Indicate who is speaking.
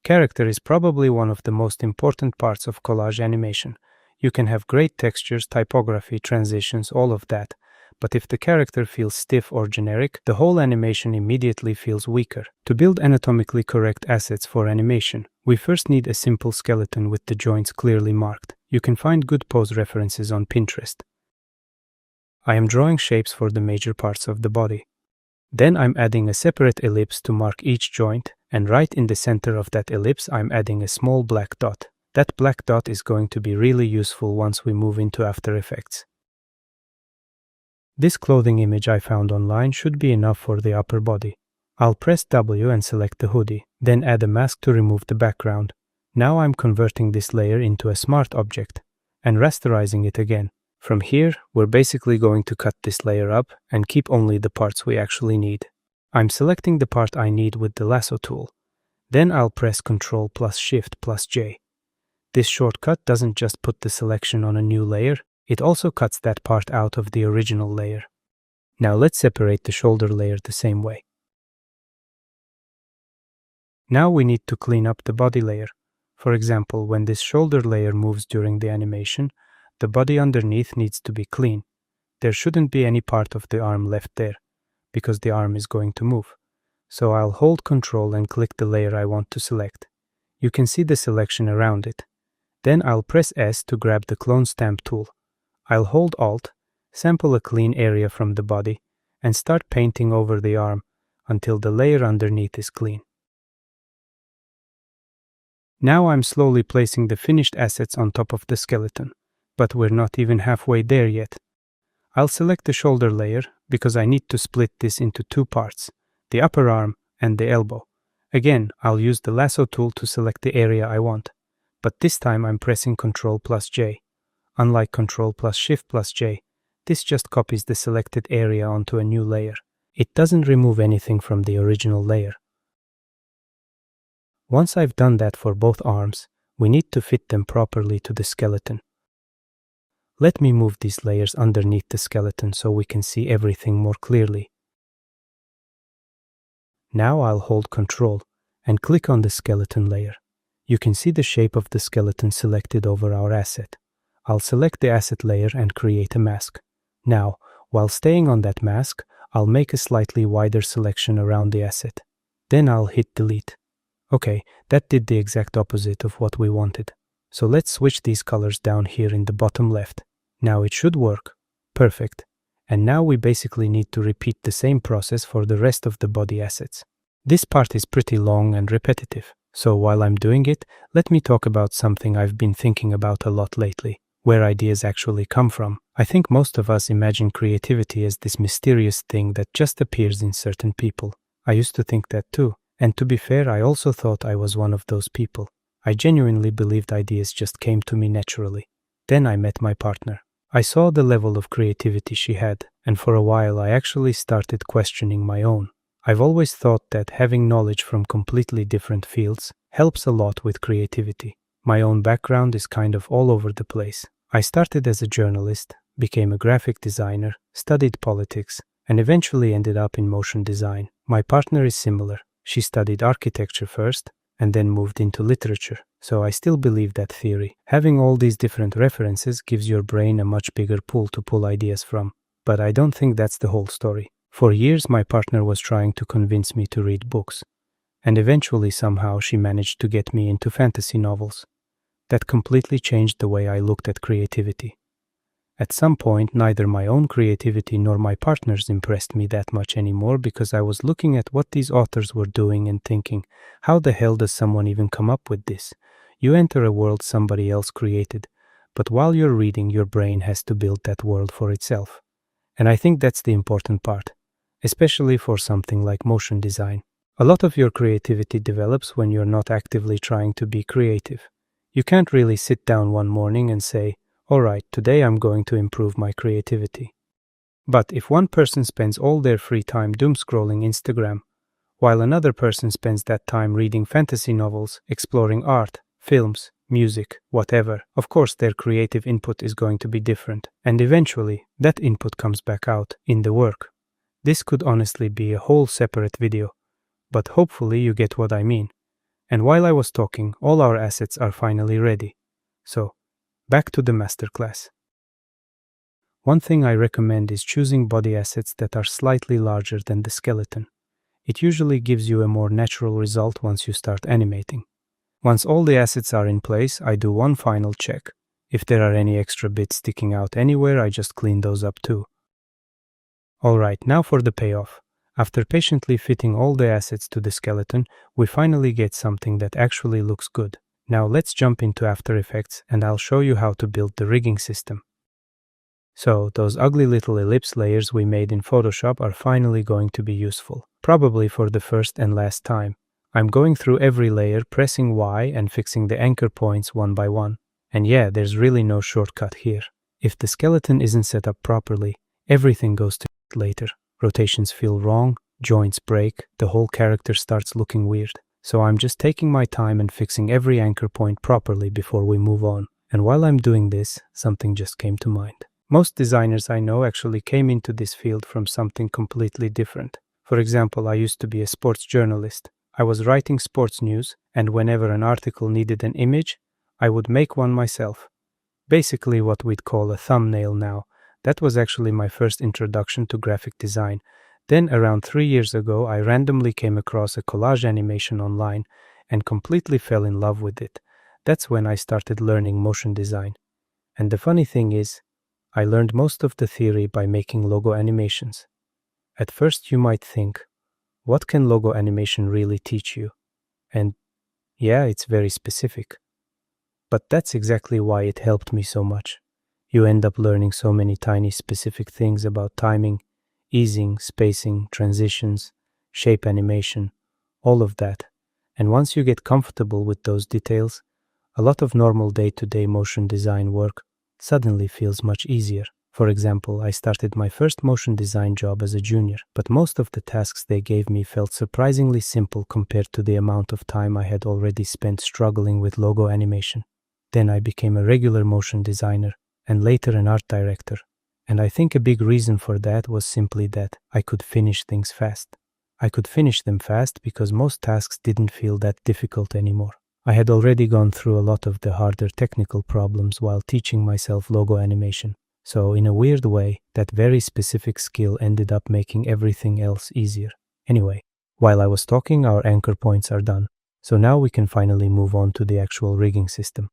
Speaker 1: Character is probably one of the most important parts of collage animation. You can have great textures, typography, transitions, all of that. But if the character feels stiff or generic, the whole animation immediately feels weaker. To build anatomically correct assets for animation, we first need a simple skeleton with the joints clearly marked. You can find good pose references on Pinterest. I am drawing shapes for the major parts of the body. Then I'm adding a separate ellipse to mark each joint, and right in the center of that ellipse I'm adding a small black dot. That black dot is going to be really useful once we move into After Effects. This clothing image I found online should be enough for the upper body. I'll press W and select the hoodie, then add a mask to remove the background. Now I'm converting this layer into a smart object and rasterizing it again. From here, we're basically going to cut this layer up and keep only the parts we actually need. I'm selecting the part I need with the lasso tool. Then I'll press Ctrl plus Shift plus J. This shortcut doesn't just put the selection on a new layer, it also cuts that part out of the original layer. Now let's separate the shoulder layer the same way. Now we need to clean up the body layer. For example, when this shoulder layer moves during the animation, the body underneath needs to be clean. There shouldn't be any part of the arm left there, because the arm is going to move. So I'll hold Ctrl and click the layer I want to select. You can see the selection around it. Then I'll press S to grab the clone stamp tool. I'll hold Alt, sample a clean area from the body, and start painting over the arm until the layer underneath is clean. Now I'm slowly placing the finished assets on top of the skeleton, but we're not even halfway there yet. I'll select the shoulder layer because I need to split this into two parts, the upper arm and the elbow. Again, I'll use the lasso tool to select the area I want, but this time I'm pressing Ctrl plus J. Unlike Ctrl plus Shift plus J, this just copies the selected area onto a new layer. It doesn't remove anything from the original layer. Once I've done that for both arms, we need to fit them properly to the skeleton. Let me move these layers underneath the skeleton so we can see everything more clearly. Now I'll hold Ctrl and click on the skeleton layer. You can see the shape of the skeleton selected over our asset. I'll select the asset layer and create a mask. Now, while staying on that mask, I'll make a slightly wider selection around the asset. Then I'll hit Delete. Okay, that did the exact opposite of what we wanted. So let's switch these colors down here in the bottom left. Now it should work. Perfect. And now we basically need to repeat the same process for the rest of the body assets. This part is pretty long and repetitive. So while I'm doing it, let me talk about something I've been thinking about a lot lately. Where ideas actually come from. I think most of us imagine creativity as this mysterious thing that just appears in certain people. I used to think that too, and to be fair, I also thought I was one of those people. I genuinely believed ideas just came to me naturally. Then I met my partner. I saw the level of creativity she had, and for a while I actually started questioning my own. I've always thought that having knowledge from completely different fields helps a lot with creativity. My own background is kind of all over the place. I started as a journalist, became a graphic designer, studied politics, and eventually ended up in motion design. My partner is similar. She studied architecture first, and then moved into literature. So I still believe that theory. Having all these different references gives your brain a much bigger pool to pull ideas from. But I don't think that's the whole story. For years, my partner was trying to convince me to read books. And eventually, somehow, she managed to get me into fantasy novels. That completely changed the way I looked at creativity. At some point, neither my own creativity nor my partner's impressed me that much anymore because I was looking at what these authors were doing and thinking, how the hell does someone even come up with this? You enter a world somebody else created, but while you're reading, your brain has to build that world for itself. And I think that's the important part, especially for something like motion design. A lot of your creativity develops when you're not actively trying to be creative. You can't really sit down one morning and say, alright, today I'm going to improve my creativity. But if one person spends all their free time doom scrolling Instagram, while another person spends that time reading fantasy novels, exploring art, films, music, whatever, of course their creative input is going to be different, and eventually that input comes back out in the work. This could honestly be a whole separate video, but hopefully you get what I mean. And while I was talking, all our assets are finally ready. So, back to the masterclass. One thing I recommend is choosing body assets that are slightly larger than the skeleton. It usually gives you a more natural result once you start animating. Once all the assets are in place, I do one final check. If there are any extra bits sticking out anywhere, I just clean those up too. Alright, now for the payoff. After patiently fitting all the assets to the skeleton, we finally get something that actually looks good. Now let's jump into After Effects and I'll show you how to build the rigging system. So, those ugly little ellipse layers we made in Photoshop are finally going to be useful, probably for the first and last time. I'm going through every layer, pressing Y and fixing the anchor points one by one. And yeah, there's really no shortcut here. If the skeleton isn't set up properly, everything goes to later. Rotations feel wrong, joints break, the whole character starts looking weird. So I'm just taking my time and fixing every anchor point properly before we move on. And while I'm doing this, something just came to mind. Most designers I know actually came into this field from something completely different. For example, I used to be a sports journalist. I was writing sports news, and whenever an article needed an image, I would make one myself. Basically what we'd call a thumbnail now. That was actually my first introduction to graphic design. Then around 3 years ago, I randomly came across a collage animation online and completely fell in love with it. That's when I started learning motion design. And the funny thing is, I learned most of the theory by making logo animations. At first you might think, what can logo animation really teach you? And yeah, it's very specific. But that's exactly why it helped me so much. You end up learning so many tiny specific things about timing, easing, spacing, transitions, shape animation, all of that. And once you get comfortable with those details, a lot of normal day-to-day motion design work suddenly feels much easier. For example, I started my first motion design job as a junior, but most of the tasks they gave me felt surprisingly simple compared to the amount of time I had already spent struggling with logo animation. Then I became a regular motion designer, and later an art director. And I think a big reason for that was simply that I could finish things fast. I could finish them fast because most tasks didn't feel that difficult anymore. I had already gone through a lot of the harder technical problems while teaching myself logo animation. So in a weird way, that very specific skill ended up making everything else easier. Anyway, while I was talking, our anchor points are done. So now we can finally move on to the actual rigging system.